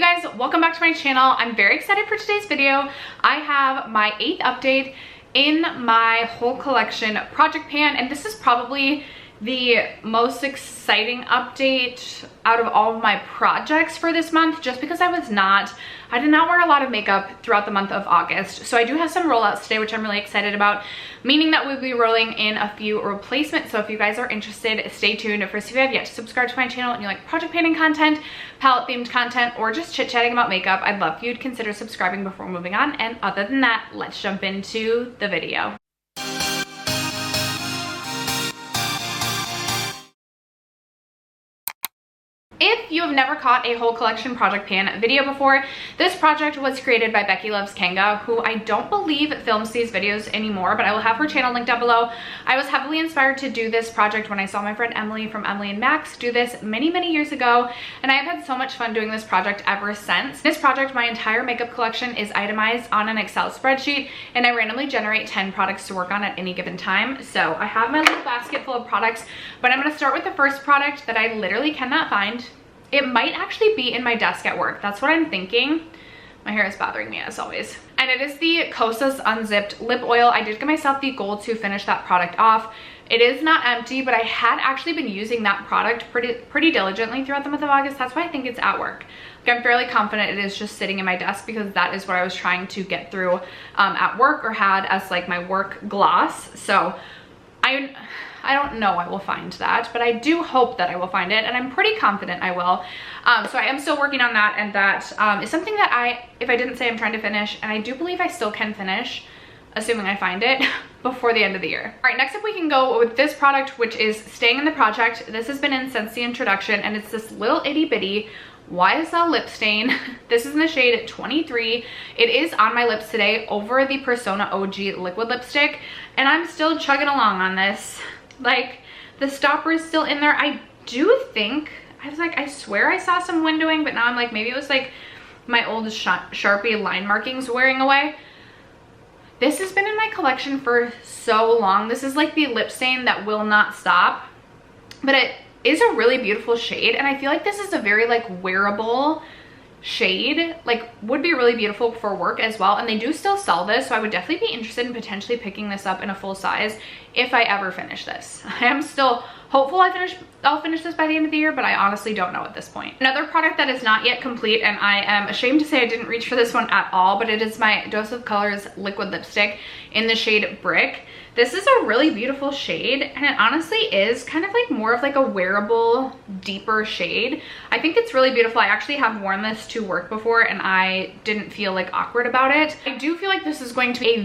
guys, welcome back to my channel. I'm very excited for today's video. I have my 8th update in my whole collection project pan, and this is probably the most exciting update out of all of my projects for this month, just because I did not wear a lot of makeup throughout the month of August. So I do have some rollouts today, which I'm really excited about, meaning that we'll be rolling in a few replacements. So if you guys are interested, stay tuned. First, if you have yet to subscribe to my channel and you like project painting content, palette themed content, or just chit-chatting about makeup, I'd love for you to consider subscribing before moving on. And other than that, let's jump into the video. If you have never caught a whole collection project pan video before, this project was created by Becky Loves Kanga, who I don't believe films these videos anymore, but I will have her channel linked down below. I was heavily inspired to do this project when I saw my friend Emily from Emily and Max do this many years ago, and I have had so much fun doing this project ever since. This project, my entire makeup collection is itemized on an Excel spreadsheet, and I randomly generate 10 products to work on at any given time. So I have my little basket full of products, but I'm going to start with the first product that I literally cannot find. It might actually be in my desk at work. That's what I'm thinking. My hair is bothering me as always. And it is the Kosas Unzipped Lip Oil. I did give myself the goal to finish that product off. It is not empty, but I had actually been using that product pretty diligently throughout the month of August. That's why I think it's at work. Like, I'm fairly confident it is just sitting in my desk because that is what I was trying to get through at work, or had as like my work gloss. So I don't know I will find that, but I do hope that I will find it, and I'm pretty confident I will. So I am still working on that, and that is something that if I didn't say I'm trying to finish, and I do believe I still can finish, assuming I find it, before the end of the year. All right, next up we can go with this product, which is staying in the project. This has been in since the introduction, and it's this little itty bitty YSL lip stain. This is in the shade 23. It is on my lips today over the Persona OG liquid lipstick, and I'm still chugging along on this. Like, the stopper is still in there. I do think, I swear I saw some windowing, but now I'm like, maybe it was like my old Sharpie line markings wearing away. This has been in my collection for so long. This is like the lip stain that will not stop, but it is a really beautiful shade, and I feel like this is a very like wearable shade, like would be really beautiful for work as well. And they do still sell this, so I would definitely be interested in potentially picking this up in a full size if I ever finish this. I am still hopeful I'll finish this by the end of the year, but I honestly don't know at this point. Another product that is not yet complete, and I am ashamed to say I didn't reach for this one at all, but it is my Dose of Colors liquid lipstick in the shade Brick. This is a really beautiful shade, and it honestly is kind of like more of like a wearable, deeper shade. I think it's really beautiful. I actually have worn this to work before, and I didn't feel like awkward about it. I do feel like this is going to be a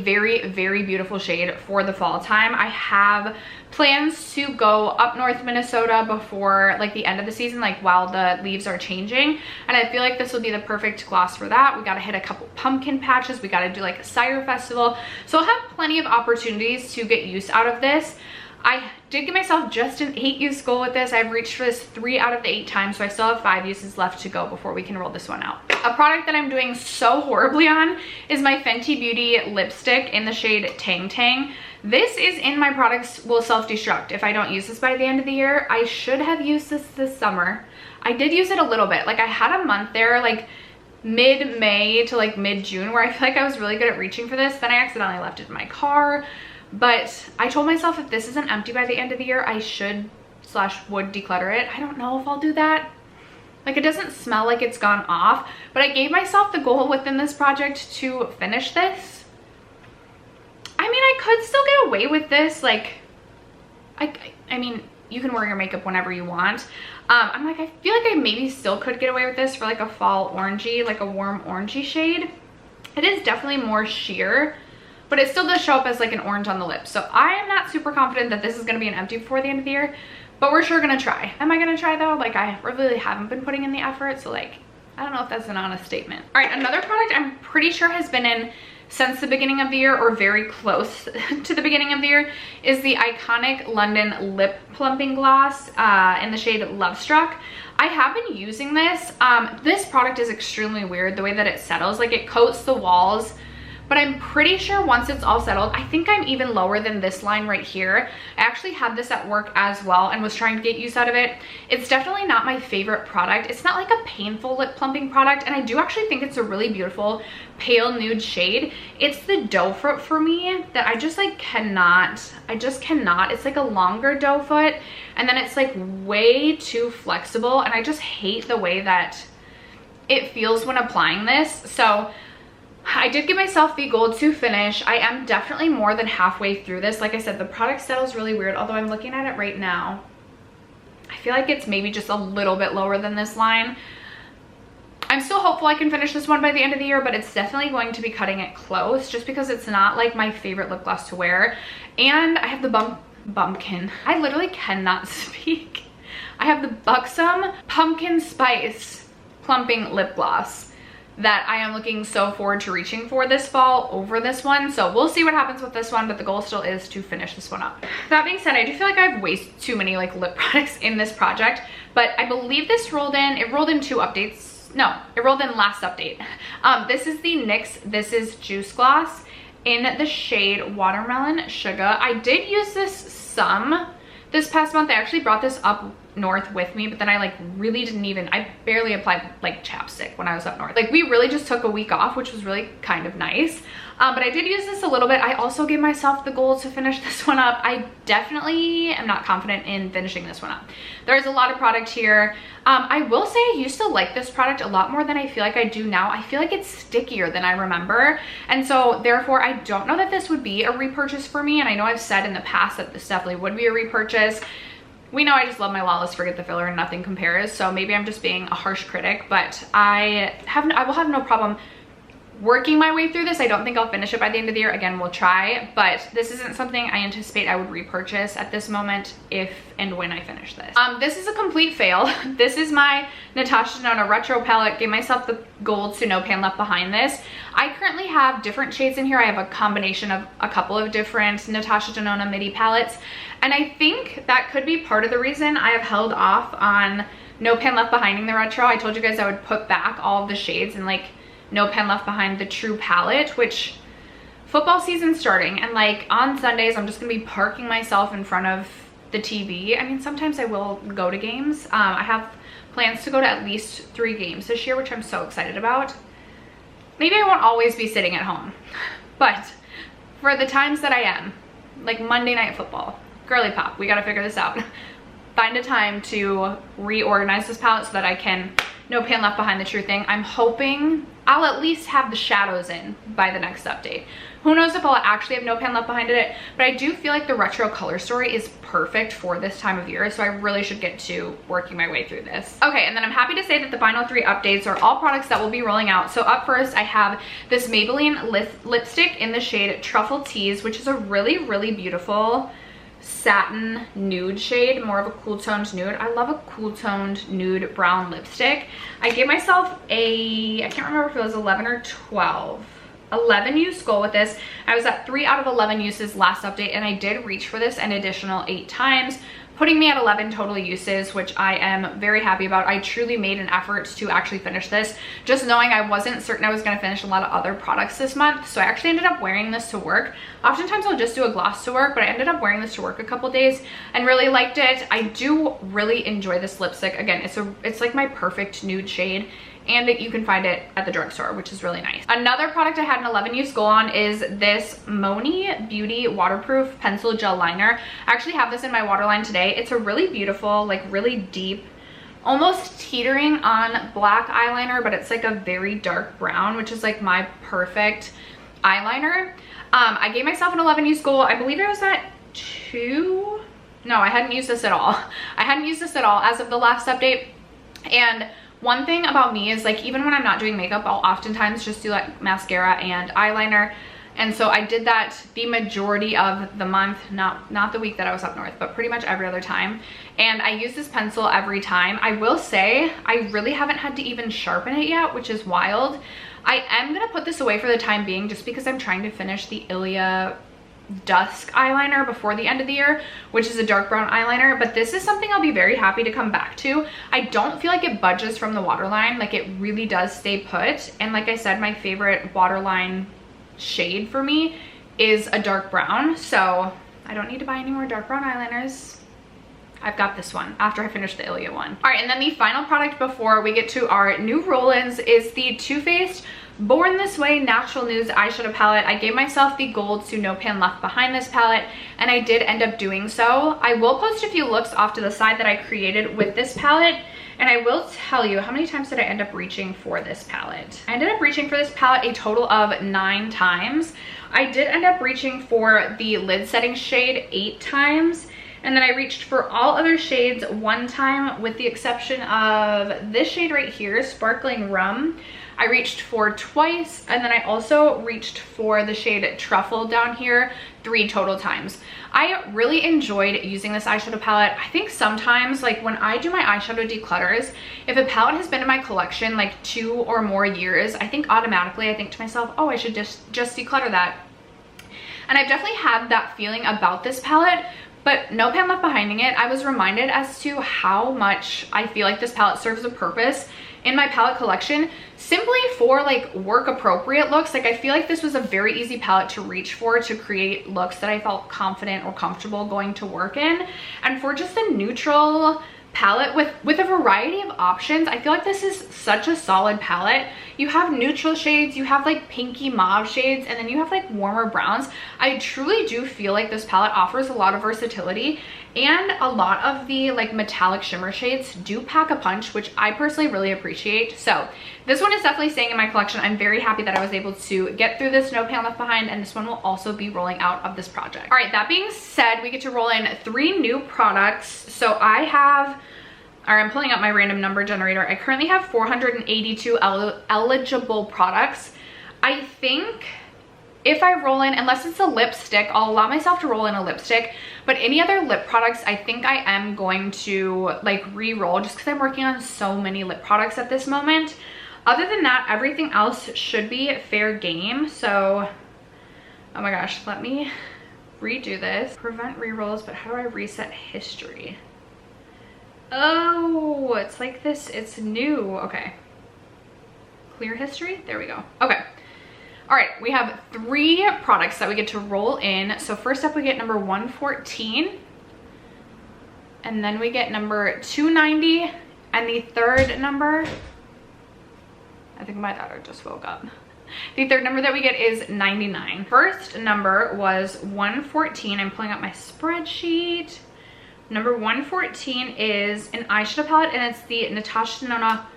very beautiful shade for the fall time. I have plans to go up north Minnesota before like the end of the season, like while the leaves are changing, and I feel like this will be the perfect gloss for that. We gotta hit a couple pumpkin patches, we gotta do like a cider festival, so I'll have plenty of opportunities to get use out of this. I did give myself just an 8 use goal with this. I've reached for this 3 out of the 8 times, so I still have 5 uses left to go before we can roll this one out. A product that I'm doing so horribly on is my Fenty Beauty lipstick in the shade Tang Tang. This is in my products will self-destruct if I don't use this by the end of the year. I should have used this summer. I did use it a little bit. Like, I had a month there, like mid-May to like mid-June, where I feel like I was really good at reaching for this. Then I accidentally left it in my car. But I told myself if this isn't empty by the end of the year, I should / would declutter it. I don't know if I'll do that. Like, it doesn't smell like it's gone off, but I gave myself the goal within this project to finish this. I mean, I could still get away with this. Like, I mean, you can wear your makeup whenever you want. I'm like, I feel like I maybe still could get away with this for like a fall orangey, like a warm orangey shade. It is definitely more sheer, but it still does show up as like an orange on the lips. So I am not super confident that this is going to be an empty before the end of the year, but we're sure going to try. Am I going to try though? Like, I really haven't been putting in the effort, so like, I don't know if that's an honest statement. All right, another product I'm pretty sure has been in since the beginning of the year, or very close to the beginning of the year, is the iconic London Lip Plumping Gloss in the shade Love Struck. I have been using this. This product is extremely weird, the way that it settles. Like, it coats the walls but I'm pretty sure once it's all settled, I think I'm even lower than this line right here. I actually had this at work as well and was trying to get use out of it. It's definitely not my favorite product. It's not like a painful lip plumping product, and I do actually think it's a really beautiful pale nude shade. It's the doe foot for me that I just like cannot. I just cannot. It's like a longer doe foot, and then it's like way too flexible, and I just hate the way that it feels when applying this. So I did give myself the gold to finish. I am definitely more than halfway through this. Like I said, the product settles really weird, although I'm looking at it right now. I feel like it's maybe just a little bit lower than this line. I'm still hopeful I can finish this one by the end of the year, but it's definitely going to be cutting it close just because it's not like my favorite lip gloss to wear. And I have the bumpkin. I literally cannot speak. I have the Buxom Pumpkin Spice Plumping Lip Gloss that I am looking so forward to reaching for this fall over this one. So we'll see what happens with this one, but the goal still is to finish this one up. That being said, I do feel like I have way too many like lip products in this project, but I believe this rolled in, it rolled in 2 updates. No, it rolled in last update. This is the NYX This Is Juice Gloss in the shade Watermelon Sugar. I did use this some this past month. I actually brought this up north with me, but then I like really didn't even, I barely applied like chapstick when I was up north. Like we really just took a week off, which was really kind of nice. But I did use this a little bit. I also gave myself the goal to finish this one up. I definitely am not confident in finishing this one up. There's a lot of product here. I will say I used to like this product a lot more than I feel like I do now. I feel like it's stickier than I remember. And so therefore I don't know that this would be a repurchase for me. And I know I've said in the past that this definitely would be a repurchase. We know I just love my Lawless Forget the Filler and nothing compares. So maybe I'm just being a harsh critic, but I will have no problem working my way through this. I don't think I'll finish it by the end of the year. Again, we'll try, but this isn't something I anticipate I would repurchase at this moment if and when I finish this. This is a complete fail. This is my Natasha Denona Retro palette. Gave myself the gold to No Pan Left Behind this. I currently have different shades in here. I have a combination of a couple of different Natasha Denona midi palettes, and I think that could be part of the reason I have held off on No Pan Left Behind in the retro. I told you guys I would put back all of the shades and like No Pan Left Behind the true palette, which football season's starting, and like on Sundays I'm just gonna be parking myself in front of the TV. I mean, sometimes I will go to games. I have plans to go to at least 3 games this year, which I'm so excited about. Maybe I won't always be sitting at home, but for the times that I am, like Monday Night Football, girly pop, we gotta figure this out. Find a time to reorganize this palette so that I can No Pan Left Behind the true thing. I'm hoping I'll at least have the shadows in by the next update. Who knows if I'll actually have No Pan Left Behind it, but I do feel like the retro color story is perfect for this time of year, so I really should get to working my way through this. Okay, and then I'm happy to say that the final 3 updates are all products that will be rolling out. So up first, I have this Maybelline lipstick in the shade Truffle Tease, which is a really, really beautiful satin nude shade, more of a cool toned nude. I love a cool toned nude brown lipstick. I gave myself a, I can't remember if it was 11 or 12, 11 use goal with this. I was at 3 out of 11 uses last update, and I did reach for this an additional 8 times, putting me at 11 total uses, which I am very happy about. I truly made an effort to actually finish this, just knowing I wasn't certain I was going to finish a lot of other products this month. So I actually ended up wearing this to work. Oftentimes I'll just do a gloss to work, but I ended up wearing this to work a couple days and really liked it. I do really enjoy this lipstick. Again, it's like my perfect nude shade, and you can find it at the drugstore, which is really nice. Another product I had an 11 use goal on is this Mony Beauty waterproof pencil gel liner. I actually have this in my waterline today. It's a really beautiful, like really deep, almost teetering on black eyeliner, but it's like a very dark brown, which is like my perfect eyeliner. I gave myself an 11 use goal. I believe I was at 2. No, I hadn't used this at all. I hadn't used this at all as of the last update. And one thing about me is like, even when I'm not doing makeup, I'll oftentimes just do like mascara and eyeliner. And so I did that the majority of the month, not the week that I was up north, but pretty much every other time. And I use this pencil every time. I will say I really haven't had to even sharpen it yet, which is wild. I am gonna put this away for the time being just because I'm trying to finish the Ilia Dusk eyeliner before the end of the year, which is a dark brown eyeliner, but this is something I'll be very happy to come back to. I don't feel like it budges from the waterline. Like, it really does stay put. And like I said, my favorite waterline shade for me is a dark brown, so I don't need to buy any more dark brown eyeliners. I've got this one after I finish the Ilia one. All right, and then the final product before we get to our new roll-ins is the Too Faced Born This Way Natural Nudes eyeshadow palette. I gave myself the gold to No Pan Left Behind this palette, and I did end up doing so. I will post a few looks off to the side that I created with this palette, and I will tell you how many times did I end up reaching for this palette. I ended up reaching for this palette a total of 9 times. I did end up reaching for the lid setting shade 8 times, and then I reached for all other shades 1 time, with the exception of this shade right here, Sparkling Rum. I reached for twice, and then I also reached for the shade Truffle down here 3 total times. I really enjoyed using this eyeshadow palette. I think sometimes, like when I do my eyeshadow declutters, if a palette has been in my collection like 2 or more years, I think automatically I think to myself, oh, I should just declutter that. And I've definitely had that feeling about this palette, but No Pan Left Behind it, I was reminded as to how much I feel like this palette serves a purpose in my palette collection, simply for like work appropriate looks. Like I feel like this was a very easy palette to reach for to create looks that I felt confident or comfortable going to work in. And for just a neutral palette with a variety of options, I feel like this is such a solid palette. You have neutral shades, you have like pinky mauve shades, and then you have like warmer browns. I truly do feel like this palette offers a lot of versatility, and a lot of the like metallic shimmer shades do pack a punch, which I personally really appreciate. So this one is definitely staying in my collection. I'm very happy that I was able to get through this No Pan Left Behind, and this one will also be rolling out of this project. All right, that being said, we get to roll in 3 new products. So I have, or I'm pulling up my random number generator. I currently have 482 eligible products. I think if I roll in, unless it's a lipstick, I'll allow myself to roll in a lipstick, but any other lip products, I think I am going to like re-roll, just because I'm working on so many lip products at this moment. Other than that, everything else should be fair game. So, oh my gosh, let me redo this. Prevent re-rolls, but how do I reset history? Oh, it's like this, it's new. Okay, clear history, there we go. Okay, all right, we have 3 products that we get to roll in. So first up we get number 114, and then we get number 290, and the third number, I think my daughter just woke up. The third number that we get is 99. First number was 114. I'm pulling up my spreadsheet. Number 114 is an eyeshadow palette, and it's the Natasha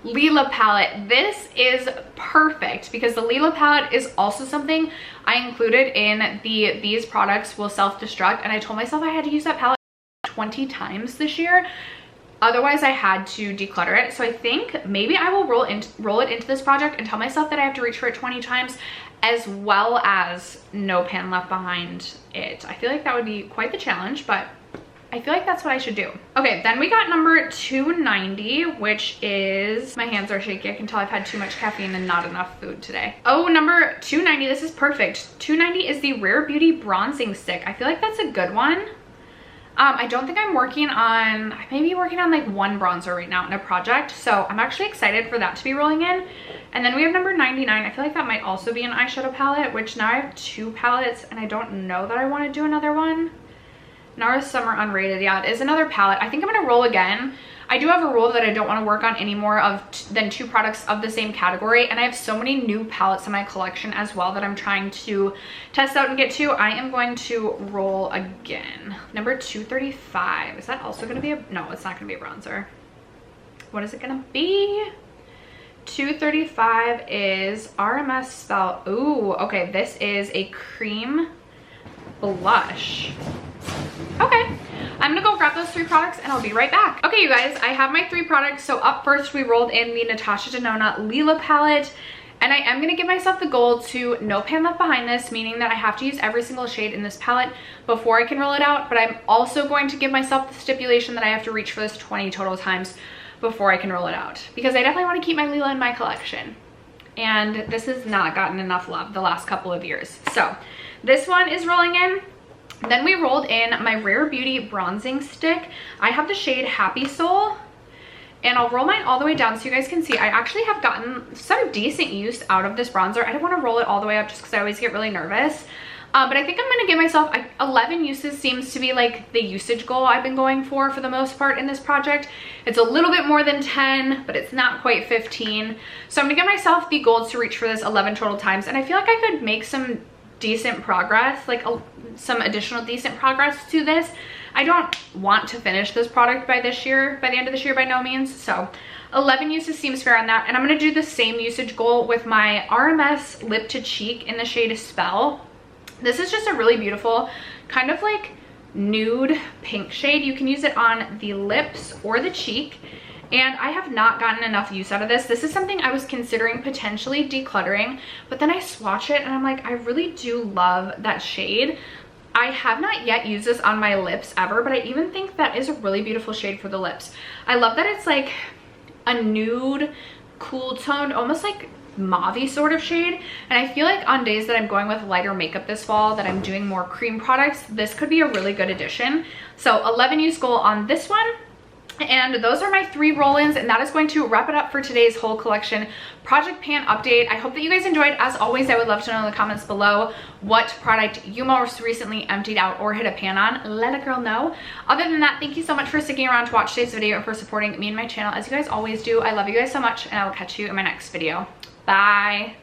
Lila palette. This is perfect because the Lila palette is also something I included in these products will self-destruct, and I told myself I had to use that palette 20 times this year. Otherwise, I had to declutter it. So I think maybe I will roll it into this project and tell myself that I have to reach for it 20 times, as well as No Pan Left Behind it. I feel like that would be quite the challenge, but I feel like that's what I should do. Okay, then we got number 290, which is, my hands are shaky. I can tell I've had too much caffeine and not enough food today. Oh, number 290, this is perfect. 290 is the Rare Beauty Bronzing Stick. I feel like that's a good one. I don't think I'm working on, I may be working on like 1 bronzer right now in a project. So I'm actually excited for that to be rolling in. And then we have number 99. I feel like that might also be an eyeshadow palette, which now I have 2 palettes and I don't know that I want to do another one. NARS Summer Unrated, yeah, it is another palette. I think I'm gonna roll again. I do have a rule that I don't want to work on any more than 2 products of the same category, and I have so many new palettes in my collection as well that I'm trying to test out and get to. I am going to roll again. Number 235, is that also gonna be a, no, it's not gonna be a bronzer. What is it gonna be? 235 is RMS Spell. Ooh, okay, this is a cream blush. Okay, I'm gonna go grab those 3 products and I'll be right back. Okay, you guys, I have my 3 products. So up first, we rolled in the Natasha Lila palette, and I am gonna give myself the goal to No Pan Left Behind this, meaning that I have to use every single shade in this palette before I can roll it out. But I'm also going to give myself the stipulation that I have to reach for this 20 total times before I can roll it out, because I definitely want to keep my Lila in my collection, and this has not gotten enough love the last couple of years. So this one is rolling in. Then we rolled in my Rare Beauty Bronzing Stick. I have the shade Happy Soul, And I'll roll mine all the way down so you guys can see. I actually have gotten some decent use out of this bronzer. I don't want to roll it all the way up just because I always get really nervous. But I think I'm going to give myself 11 uses seems to be like the usage goal I've been going for the most part in this project. It's a little bit more than 10, but it's not quite 15. So I'm going to give myself the goal to reach for this 11 total times. And I feel like I could make some decent progress, like some additional decent progress to this. I don't want to finish this product by the end of this year by no means. So 11 uses seems fair on that. And I'm going to do the same usage goal with my RMS Lip to Cheek in the shade Spell. This is just a really beautiful kind of like nude pink shade. You can use it on the lips or the cheek. And I have not gotten enough use out of this. This is something I was considering potentially decluttering, but then I swatch it and I'm like, I really do love that shade. I have not yet used this on my lips ever, but I even think that is a really beautiful shade for the lips. I love that it's like a nude, cool toned, almost like mauve-y sort of shade. And I feel like on days that I'm going with lighter makeup this fall, that I'm doing more cream products, this could be a really good addition. So 11 use goal on this one. And those are my 3 roll-ins, and that is going to wrap it up for today's whole collection project pan update. I hope that you guys enjoyed. As always, I would love to know in the comments below what product you most recently emptied out or hit a pan on. Let a girl know. Other than that, thank you so much for sticking around to watch today's video and for supporting me and my channel as you guys always do. I love you guys so much, and I will catch you in my next video. Bye.